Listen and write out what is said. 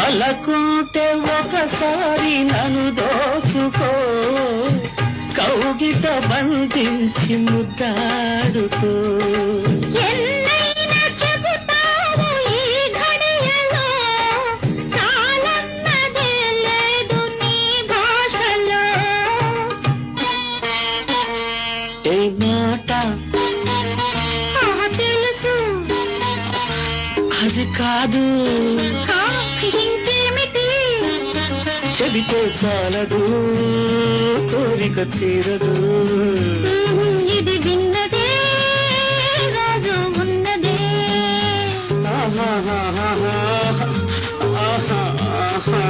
తలకుంటే ఒకసారి నన్ను దోచుకో, కౌగిట బంధించి ముద్దాడుకో. ఎన్నైనా చెబుతావు ఈ ఘడియలో, చాలన్నదే లేదు నీ భాషలో. ఏ మాట తెలుసు, అది కాదు, ఇంకేమిటి? చెబితే చాలదు, కోరిక తీరదు. ఇది విన్నదే రాజు ఉన్నదే. ఆహా ఆహా ఆహా ఆహా.